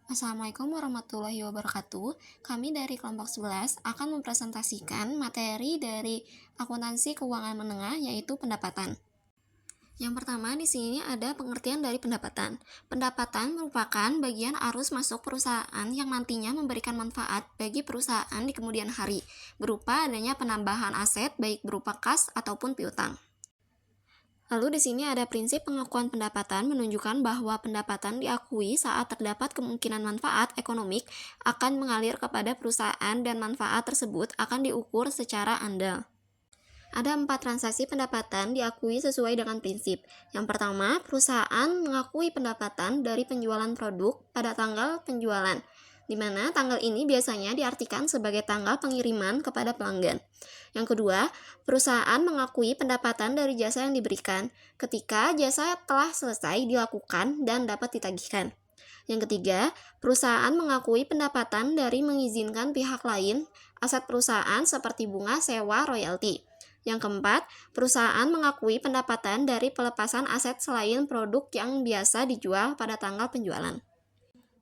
Assalamualaikum warahmatullahi wabarakatuh. Kami dari kelompok 11 akan mempresentasikan materi dari akuntansi keuangan menengah, yaitu pendapatan. Yang pertama di sini ada pengertian dari pendapatan. Pendapatan merupakan bagian arus masuk perusahaan yang nantinya memberikan manfaat bagi perusahaan di kemudian hari, berupa adanya penambahan aset baik berupa kas ataupun piutang. Lalu di sini ada prinsip pengakuan pendapatan menunjukkan bahwa pendapatan diakui saat terdapat kemungkinan manfaat ekonomik akan mengalir kepada perusahaan dan manfaat tersebut akan diukur secara andal. Ada 4 transaksi pendapatan diakui sesuai dengan prinsip. Yang pertama, perusahaan mengakui pendapatan dari penjualan produk pada tanggal penjualan, di mana tanggal ini biasanya diartikan sebagai tanggal pengiriman kepada pelanggan. Yang kedua, perusahaan mengakui pendapatan dari jasa yang diberikan ketika jasa telah selesai dilakukan dan dapat ditagihkan. Yang ketiga, perusahaan mengakui pendapatan dari mengizinkan pihak lain aset perusahaan seperti bunga sewa royalti. Yang keempat, perusahaan mengakui pendapatan dari pelepasan aset selain produk yang biasa dijual pada tanggal penjualan.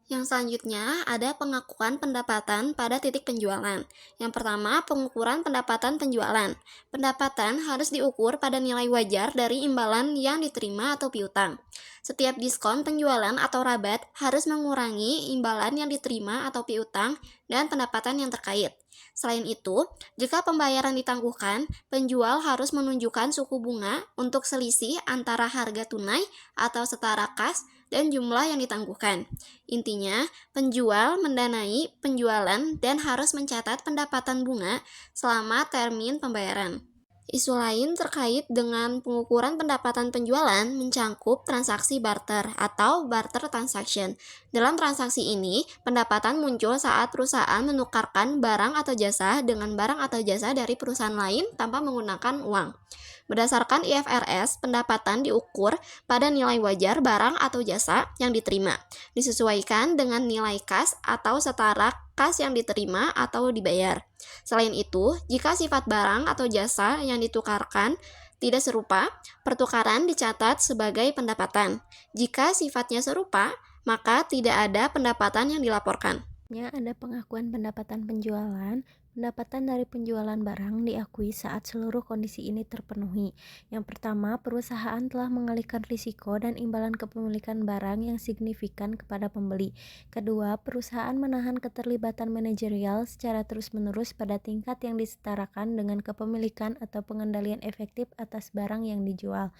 Yang selanjutnya ada pengakuan pendapatan pada titik penjualan. Yang pertama, pengukuran pendapatan penjualan. Pendapatan harus diukur pada nilai wajar dari imbalan yang diterima atau piutang. Setiap diskon penjualan atau rabat harus mengurangi imbalan yang diterima atau piutang dan pendapatan yang terkait. Selain itu, jika pembayaran ditangguhkan, penjual harus menunjukkan suku bunga untuk selisih antara harga tunai atau setara kas dan jumlah yang ditangguhkan. Intinya, penjual mendanai penjualan dan harus mencatat pendapatan bunga selama termin pembayaran. Isu lain terkait dengan pengukuran pendapatan penjualan mencangkup transaksi barter atau barter transaction. Dalam transaksi ini, pendapatan muncul saat perusahaan menukarkan barang atau jasa dengan barang atau jasa dari perusahaan lain tanpa menggunakan uang. Berdasarkan IFRS, pendapatan diukur pada nilai wajar barang atau jasa yang diterima, disesuaikan dengan nilai kas atau setara kas yang diterima atau dibayar. Selain itu, jika sifat barang atau jasa yang ditukarkan tidak serupa, pertukaran dicatat sebagai pendapatan. Jika sifatnya serupa, maka tidak ada pendapatan yang dilaporkan. Ada pengakuan pendapatan penjualan. Pendapatan dari penjualan barang diakui saat seluruh kondisi ini terpenuhi. Yang pertama, perusahaan telah mengalihkan risiko dan imbalan kepemilikan barang yang signifikan kepada pembeli. Kedua, perusahaan menahan keterlibatan manajerial secara terus-menerus pada tingkat yang disetarakan dengan kepemilikan atau pengendalian efektif atas barang yang dijual.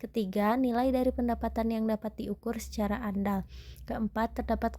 Ketiga, nilai dari pendapatan yang dapat diukur secara andal. Keempat, terdapat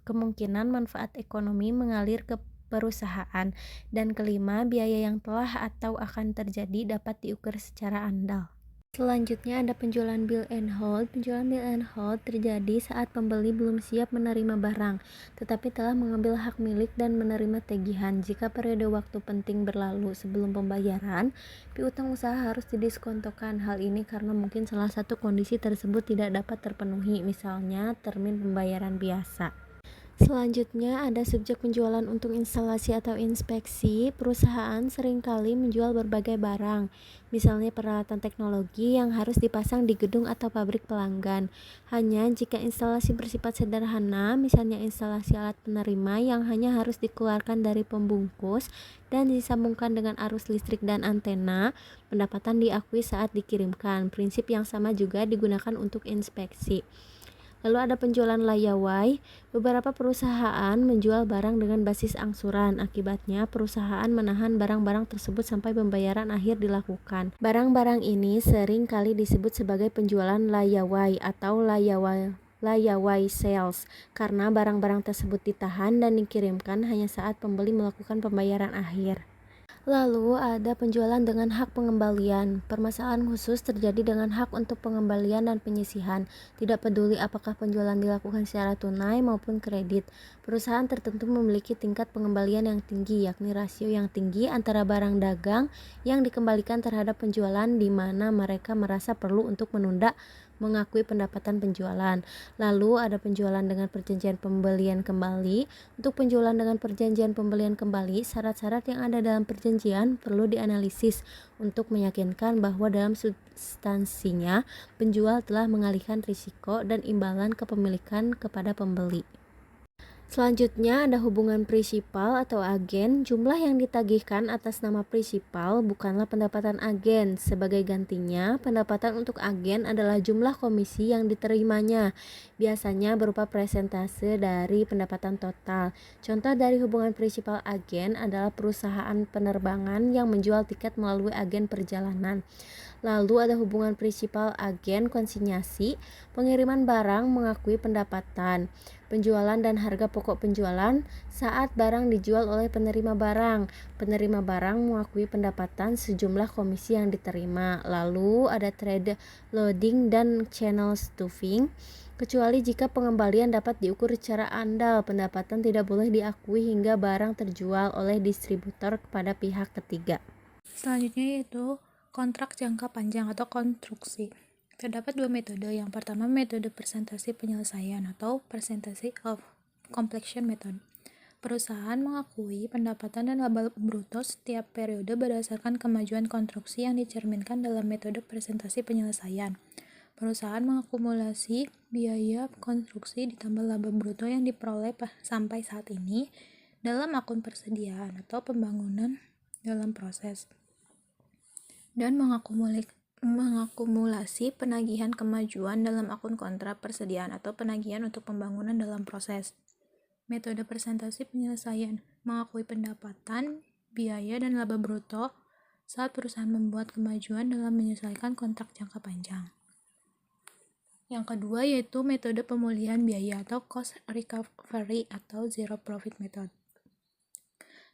kemungkinan manfaat ekonomi mengalir ke perusahaan. Dan kelima, biaya yang telah atau akan terjadi dapat diukur secara andal. Selanjutnya ada penjualan buy and hold. Penjualan buy and hold terjadi saat pembeli belum siap menerima barang, tetapi telah mengambil hak milik dan menerima tagihan. Jika periode waktu penting berlalu sebelum pembayaran, piutang usaha harus didiskontokan. Hal ini karena mungkin salah satu kondisi tersebut tidak dapat terpenuhi, misalnya termin pembayaran biasa. Selanjutnya ada subjek penjualan untuk instalasi atau inspeksi. Perusahaan seringkali menjual berbagai barang, misalnya peralatan teknologi yang harus dipasang di gedung atau pabrik pelanggan. Hanya jika instalasi bersifat sederhana, misalnya instalasi alat penerima yang hanya harus dikeluarkan dari pembungkus dan disambungkan dengan arus listrik dan antena, pendapatan diakui saat dikirimkan. Prinsip yang sama juga digunakan untuk inspeksi. Lalu ada penjualan layawai. Beberapa perusahaan menjual barang dengan basis angsuran. Akibatnya, perusahaan menahan barang-barang tersebut sampai pembayaran akhir dilakukan. Barang-barang ini sering kali disebut sebagai penjualan layawai atau layawai sales karena barang-barang tersebut ditahan dan dikirimkan hanya saat pembeli melakukan pembayaran akhir. Lalu ada penjualan dengan hak pengembalian. Permasalahan khusus terjadi dengan hak untuk pengembalian dan penyisihan. Tidak peduli apakah penjualan dilakukan secara tunai maupun kredit. Perusahaan tertentu memiliki tingkat pengembalian yang tinggi, yakni rasio yang tinggi antara barang dagang yang dikembalikan terhadap penjualan, di mana mereka merasa perlu untuk menunda mengakui pendapatan penjualan. Lalu ada penjualan dengan perjanjian pembelian kembali. Untuk penjualan dengan perjanjian pembelian kembali, syarat-syarat yang ada dalam perjanjian perlu dianalisis untuk meyakinkan bahwa dalam substansinya penjual telah mengalihkan risiko dan imbalan kepemilikan kepada pembeli. Selanjutnya ada hubungan prinsipal atau agen. Jumlah yang ditagihkan atas nama prinsipal bukanlah pendapatan agen. Sebagai gantinya, pendapatan untuk agen adalah jumlah komisi yang diterimanya. Biasanya berupa persentase dari pendapatan total. Contoh dari hubungan prinsipal agen adalah perusahaan penerbangan yang menjual tiket melalui agen perjalanan. Lalu ada hubungan prinsipal agen konsinyasi, pengiriman barang mengakui pendapatan, penjualan dan harga pokok penjualan saat barang dijual oleh penerima barang. Penerima barang mengakui pendapatan sejumlah komisi yang diterima. Lalu ada trade loading dan channel stuffing. Kecuali jika pengembalian dapat diukur secara andal, pendapatan tidak boleh diakui hingga barang terjual oleh distributor kepada pihak ketiga. Selanjutnya yaitu kontrak jangka panjang atau konstruksi. Terdapat dua metode. Yang pertama metode presentasi penyelesaian atau percentage of completion method. Perusahaan mengakui pendapatan dan laba bruto setiap periode berdasarkan kemajuan konstruksi yang dicerminkan dalam metode presentasi penyelesaian. Perusahaan mengakumulasi biaya konstruksi ditambah laba bruto yang diperoleh sampai saat ini dalam akun persediaan atau pembangunan dalam proses, dan mengakumulasi penagihan kemajuan dalam akun kontra persediaan atau penagihan untuk pembangunan dalam proses. Metode presentasi penyelesaian mengakui pendapatan, biaya, dan laba bruto saat perusahaan membuat kemajuan dalam menyelesaikan kontrak jangka panjang. Yang kedua yaitu metode pemulihan biaya atau cost recovery atau zero profit method.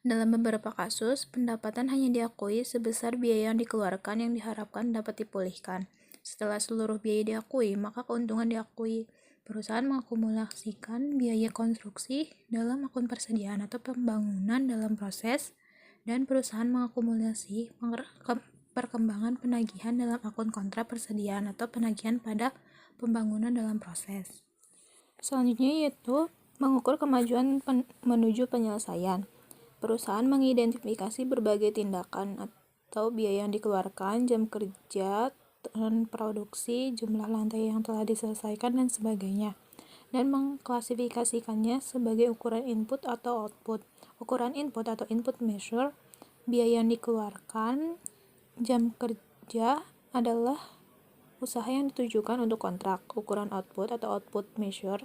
Dalam beberapa kasus, pendapatan hanya diakui sebesar biaya yang dikeluarkan yang diharapkan dapat dipulihkan. Setelah seluruh biaya diakui, maka keuntungan diakui. Perusahaan mengakumulasikan biaya konstruksi dalam akun persediaan atau pembangunan dalam proses, dan perusahaan mengakumulasi perkembangan penagihan dalam akun kontra persediaan atau penagihan pada pembangunan dalam proses. Selanjutnya yaitu mengukur kemajuan menuju penyelesaian. Perusahaan mengidentifikasi berbagai tindakan atau biaya yang dikeluarkan, jam kerja, dan produksi, jumlah lantai yang telah diselesaikan, dan sebagainya, dan mengklasifikasikannya sebagai ukuran input atau output. Ukuran input atau input measure, biaya yang dikeluarkan, jam kerja adalah usaha yang ditujukan untuk kontrak. Ukuran output atau output measure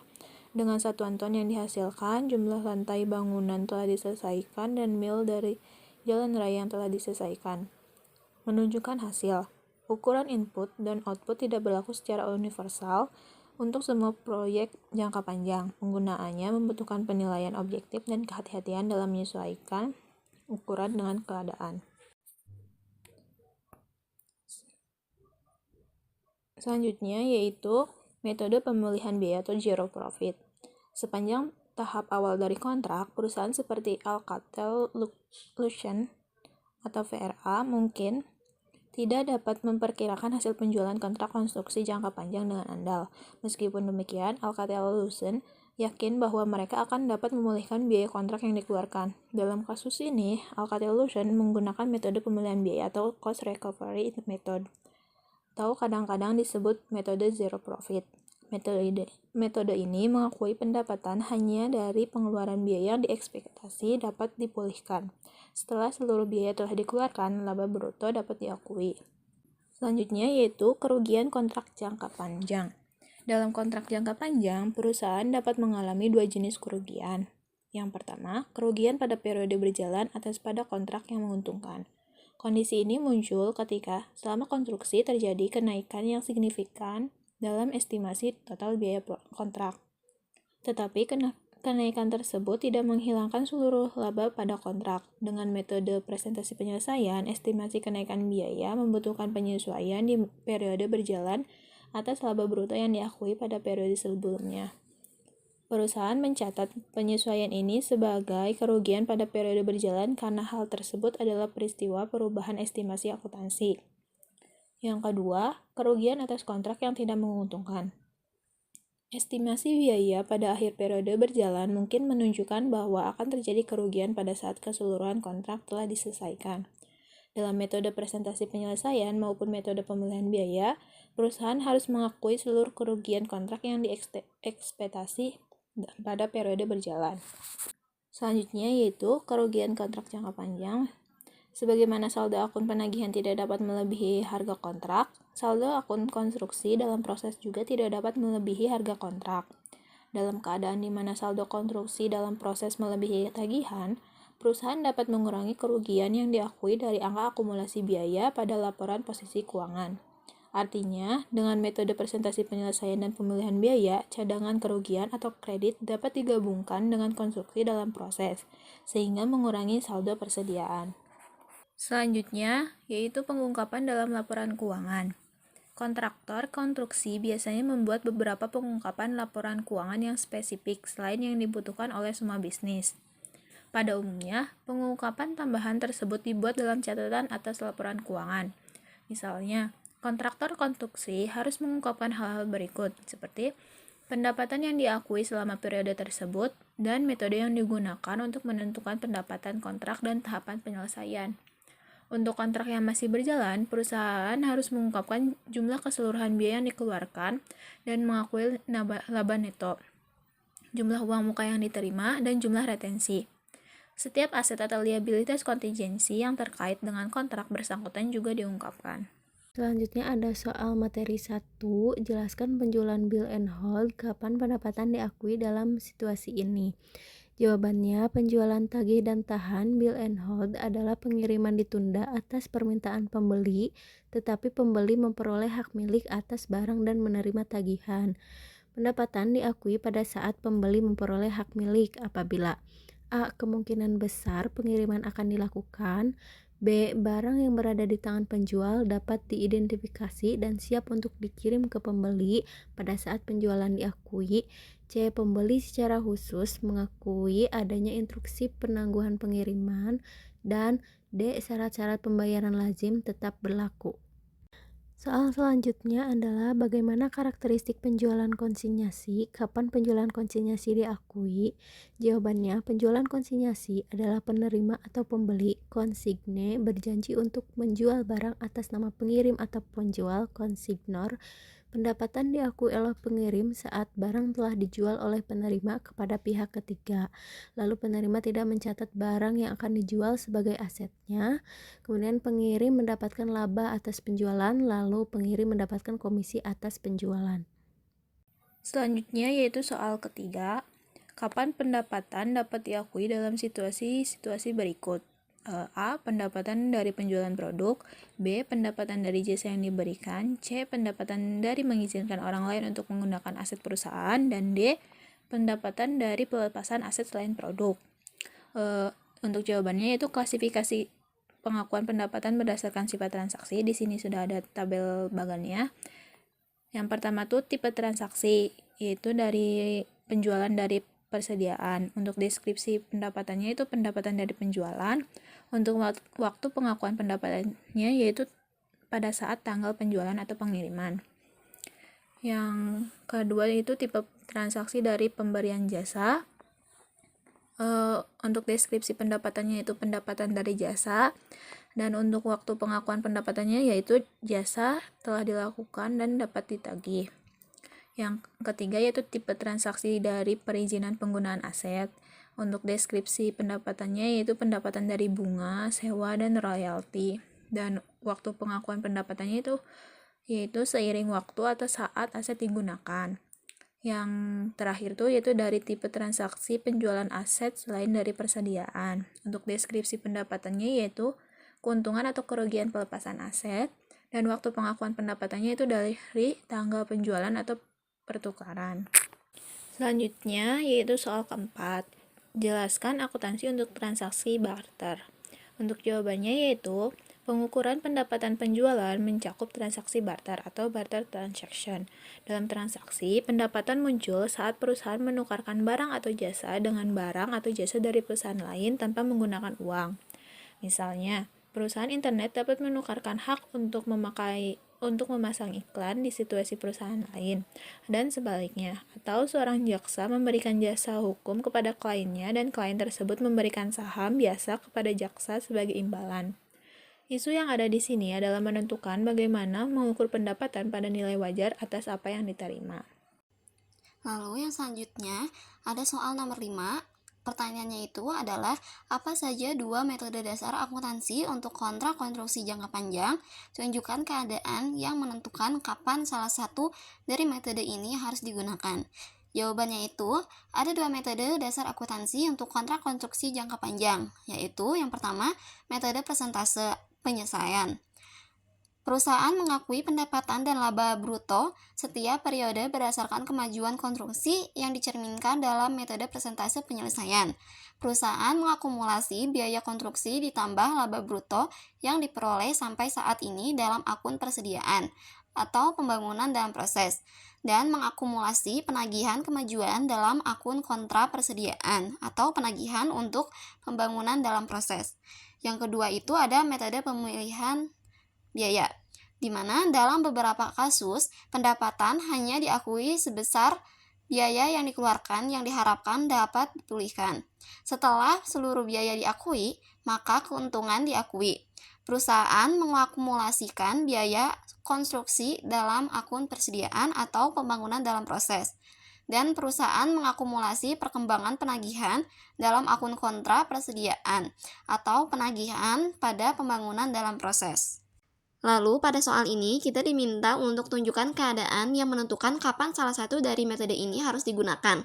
dengan satuan ton yang dihasilkan, jumlah lantai bangunan telah diselesaikan, dan mil dari jalan raya yang telah diselesaikan. Menunjukkan hasil. Ukuran input dan output tidak berlaku secara universal untuk semua proyek jangka panjang. Penggunaannya membutuhkan penilaian objektif dan kehati-hatian dalam menyesuaikan ukuran dengan keadaan. Selanjutnya yaitu metode pemulihan biaya atau zero profit. Sepanjang tahap awal dari kontrak, perusahaan seperti Alcatel-Lucent atau VRA mungkin tidak dapat memperkirakan hasil penjualan kontrak konstruksi jangka panjang dengan andal. Meskipun demikian, Alcatel-Lucent yakin bahwa mereka akan dapat memulihkan biaya kontrak yang dikeluarkan. Dalam kasus ini, Alcatel-Lucent menggunakan metode pemulihan biaya atau cost recovery method, atau kadang-kadang disebut metode zero profit. Metode ini mengakui pendapatan hanya dari pengeluaran biaya yang diekspektasi dapat dipulihkan. Setelah seluruh biaya telah dikeluarkan, laba bruto dapat diakui. Selanjutnya yaitu kerugian kontrak jangka panjang. Dalam kontrak jangka panjang, perusahaan dapat mengalami dua jenis kerugian. Yang pertama, kerugian pada periode berjalan atas pada kontrak yang menguntungkan. Kondisi ini muncul ketika selama konstruksi terjadi kenaikan yang signifikan dalam estimasi total biaya kontrak. Tetapi kenaikan tersebut tidak menghilangkan seluruh laba pada kontrak. Dengan metode presentasi penyelesaian, estimasi kenaikan biaya membutuhkan penyesuaian di periode berjalan atas laba bruto yang diakui pada periode sebelumnya. Perusahaan mencatat penyesuaian ini sebagai kerugian pada periode berjalan karena hal tersebut adalah peristiwa perubahan estimasi akuntansi. Yang kedua, kerugian atas kontrak yang tidak menguntungkan. Estimasi biaya pada akhir periode berjalan mungkin menunjukkan bahwa akan terjadi kerugian pada saat keseluruhan kontrak telah diselesaikan. Dalam metode presentasi penyelesaian maupun metode pemulihan biaya, perusahaan harus mengakui seluruh kerugian kontrak yang diekspektasi pada periode berjalan. Selanjutnya yaitu kerugian kontrak jangka panjang. Sebagaimana saldo akun penagihan tidak dapat melebihi harga kontrak, saldo akun konstruksi dalam proses juga tidak dapat melebihi harga kontrak. Dalam keadaan di mana saldo konstruksi dalam proses melebihi tagihan, perusahaan dapat mengurangi kerugian yang diakui dari angka akumulasi biaya pada laporan posisi keuangan. Artinya, dengan metode presentasi penyelesaian dan pemilihan biaya, cadangan kerugian atau kredit dapat digabungkan dengan konstruksi dalam proses, sehingga mengurangi saldo persediaan. Selanjutnya, yaitu pengungkapan dalam laporan keuangan. Kontraktor konstruksi biasanya membuat beberapa pengungkapan laporan keuangan yang spesifik selain yang dibutuhkan oleh semua bisnis. Pada umumnya, pengungkapan tambahan tersebut dibuat dalam catatan atas laporan keuangan. Misalnya, kontraktor konstruksi harus mengungkapkan hal-hal berikut, seperti pendapatan yang diakui selama periode tersebut dan metode yang digunakan untuk menentukan pendapatan kontrak dan tahapan penyelesaian. Untuk kontrak yang masih berjalan, perusahaan harus mengungkapkan jumlah keseluruhan biaya yang dikeluarkan dan mengakui laba neto, jumlah uang muka yang diterima, dan jumlah retensi. Setiap aset atau liabilitas kontingensi yang terkait dengan kontrak bersangkutan juga diungkapkan. Selanjutnya ada soal materi 1, jelaskan penjualan bill and hold, kapan pendapatan diakui dalam situasi ini. Jawabannya, penjualan tagih dan tahan bill and hold adalah pengiriman ditunda atas permintaan pembeli, tetapi pembeli memperoleh hak milik atas barang dan menerima tagihan. Pendapatan diakui pada saat pembeli memperoleh hak milik apabila A. Kemungkinan besar pengiriman akan dilakukan. B. Barang yang berada di tangan penjual dapat diidentifikasi dan siap untuk dikirim ke pembeli pada saat penjualan diakui. C. Pembeli secara khusus mengakui adanya instruksi penangguhan pengiriman. Dan D. Syarat-syarat pembayaran lazim tetap berlaku. Soal selanjutnya adalah bagaimana karakteristik penjualan konsinyasi, kapan penjualan konsinyasi diakui. Jawabannya, penjualan konsinyasi adalah penerima atau pembeli konsigne berjanji untuk menjual barang atas nama pengirim atau penjual konsignor. Pendapatan diakui oleh pengirim saat barang telah dijual oleh penerima kepada pihak ketiga. Lalu penerima tidak mencatat barang yang akan dijual sebagai asetnya. Kemudian pengirim mendapatkan laba atas penjualan, lalu pengirim mendapatkan komisi atas penjualan. Selanjutnya yaitu soal ketiga, kapan pendapatan dapat diakui dalam situasi-situasi berikut. A. Pendapatan dari penjualan produk. B. Pendapatan dari jasa yang diberikan. C. Pendapatan dari mengizinkan orang lain untuk menggunakan aset perusahaan. Dan D. Pendapatan dari pelepasan aset selain produk. Untuk jawabannya yaitu klasifikasi pengakuan pendapatan berdasarkan sifat transaksi. Di sini sudah ada tabel bagannya. Yang pertama tuh tipe transaksi, yaitu dari penjualan dari persediaan. Untuk deskripsi pendapatannya itu pendapatan dari penjualan. Untuk waktu pengakuan pendapatannya yaitu pada saat tanggal penjualan atau pengiriman. Yang kedua itu tipe transaksi dari pemberian jasa. Untuk deskripsi pendapatannya itu pendapatan dari jasa. Dan untuk waktu pengakuan pendapatannya yaitu jasa telah dilakukan dan dapat ditagih. Yang ketiga yaitu tipe transaksi dari perizinan penggunaan aset. Untuk deskripsi pendapatannya yaitu pendapatan dari bunga, sewa, dan royalti. Dan waktu pengakuan pendapatannya yaitu seiring waktu atau saat aset digunakan. Yang terakhir tuh yaitu dari tipe transaksi penjualan aset selain dari persediaan. Untuk deskripsi pendapatannya yaitu keuntungan atau kerugian pelepasan aset, dan waktu pengakuan pendapatannya itu dari tanggal penjualan atau pertukaran. Selanjutnya yaitu soal keempat, jelaskan akuntansi untuk transaksi barter. Untuk jawabannya yaitu pengukuran pendapatan penjualan mencakup transaksi barter atau barter transaction. Dalam transaksi, pendapatan muncul saat perusahaan menukarkan barang atau jasa dengan barang atau jasa dari perusahaan lain tanpa menggunakan uang. Misalnya, perusahaan internet dapat menukarkan hak untuk memasang iklan di situasi perusahaan lain, dan sebaliknya, atau seorang jaksa memberikan jasa hukum kepada kliennya dan klien tersebut memberikan saham biasa kepada jaksa sebagai imbalan. Isu yang ada di sini adalah menentukan bagaimana mengukur pendapatan pada nilai wajar atas apa yang diterima. Lalu yang selanjutnya ada soal nomor 5. Pertanyaannya itu adalah apa saja dua metode dasar akuntansi untuk kontrak konstruksi jangka panjang? Tunjukkan keadaan yang menentukan kapan salah satu dari metode ini harus digunakan. Jawabannya itu ada dua metode dasar akuntansi untuk kontrak konstruksi jangka panjang, yaitu yang pertama metode persentase penyelesaian. Perusahaan mengakui pendapatan dan laba bruto setiap periode berdasarkan kemajuan konstruksi yang dicerminkan dalam metode persentase penyelesaian. Perusahaan mengakumulasi biaya konstruksi ditambah laba bruto yang diperoleh sampai saat ini dalam akun persediaan atau pembangunan dalam proses, dan mengakumulasi penagihan kemajuan dalam akun kontra persediaan atau penagihan untuk pembangunan dalam proses. Yang kedua itu ada metode pemilihan biaya, di mana dalam beberapa kasus pendapatan hanya diakui sebesar biaya yang dikeluarkan yang diharapkan dapat dipulihkan. Setelah seluruh biaya diakui, maka keuntungan diakui. Perusahaan mengakumulasikan biaya konstruksi dalam akun persediaan atau pembangunan dalam proses, dan perusahaan mengakumulasi perkembangan penagihan dalam akun kontra persediaan atau penagihan pada pembangunan dalam proses. Lalu pada soal ini kita diminta untuk tunjukkan keadaan yang menentukan kapan salah satu dari metode ini harus digunakan.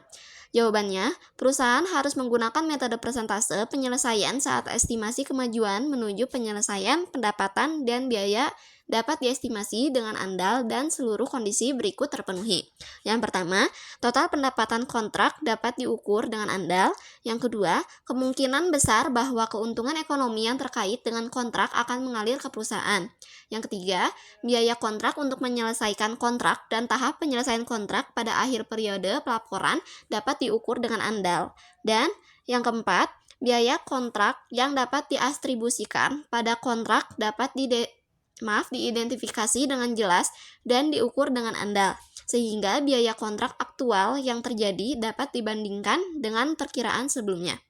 Jawabannya, perusahaan harus menggunakan metode persentase penyelesaian saat estimasi kemajuan menuju penyelesaian pendapatan dan biaya dapat diestimasi dengan andal dan seluruh kondisi berikut terpenuhi. Yang pertama, total pendapatan kontrak dapat diukur dengan andal. Yang kedua, kemungkinan besar bahwa keuntungan ekonomi yang terkait dengan kontrak akan mengalir ke perusahaan. Yang ketiga, biaya kontrak untuk menyelesaikan kontrak dan tahap penyelesaian kontrak pada akhir periode pelaporan dapat diukur dengan andal. Dan yang keempat, biaya kontrak yang dapat diatribusikan pada kontrak dapat diidentifikasi dengan jelas dan diukur dengan andal, sehingga biaya kontrak aktual yang terjadi dapat dibandingkan dengan perkiraan sebelumnya.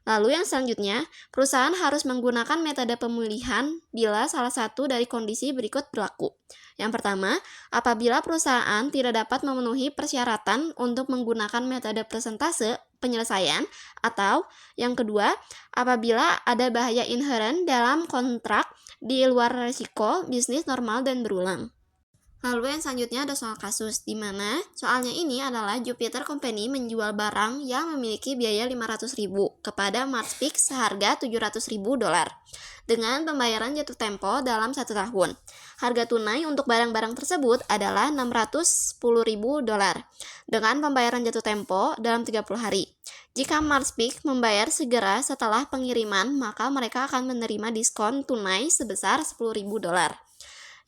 Lalu yang selanjutnya, perusahaan harus menggunakan metode pemulihan bila salah satu dari kondisi berikut berlaku. Yang pertama, apabila perusahaan tidak dapat memenuhi persyaratan untuk menggunakan metode persentase penyelesaian, atau yang kedua, apabila ada bahaya inheren dalam kontrak di luar risiko bisnis normal dan berulang. Lalu yang selanjutnya ada soal kasus, di mana soalnya ini adalah Jupiter Company menjual barang yang memiliki biaya 500.000 kepada Marspeak seharga 700.000 dolar dengan pembayaran jatuh tempo dalam 1 tahun. Harga tunai untuk barang-barang tersebut adalah 610.000 dolar dengan pembayaran jatuh tempo dalam 30 hari. Jika Marspeak membayar segera setelah pengiriman, maka mereka akan menerima diskon tunai sebesar 10.000 dolar.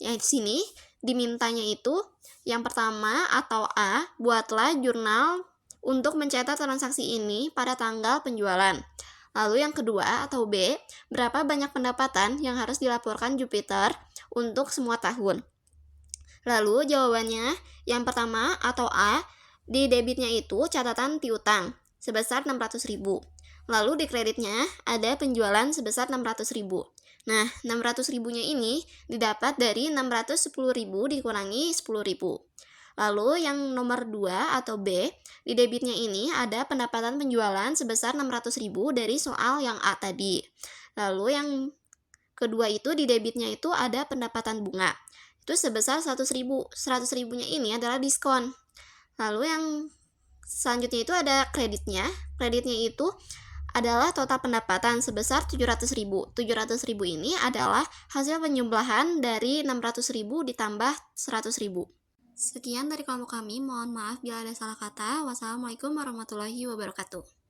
Yang di sini dimintanya itu yang pertama atau A, buatlah jurnal untuk mencatat transaksi ini pada tanggal penjualan. Lalu yang kedua atau B, berapa banyak pendapatan yang harus dilaporkan Jupiter untuk semua tahun. Lalu jawabannya yang pertama atau A, di debitnya itu catatan piutang sebesar 600.000. Lalu di kreditnya ada penjualan sebesar 600.000. Nah, 600.000-nya ini didapat dari 610.000 dikurangi 10.000. Lalu yang nomor 2 atau B, di debitnya ini ada pendapatan penjualan sebesar 600.000 dari soal yang A tadi. Lalu yang kedua itu di debitnya itu ada pendapatan bunga. Itu sebesar 100.000. 100.000-nya ini adalah diskon. Lalu yang selanjutnya itu ada kreditnya. Kreditnya itu adalah total pendapatan sebesar 700.000. 700.000 ini adalah hasil penjumlahan dari 600.000 ditambah 100.000. Sekian dari kelompok kami, mohon maaf bila ada salah kata. Wassalamualaikum warahmatullahi wabarakatuh.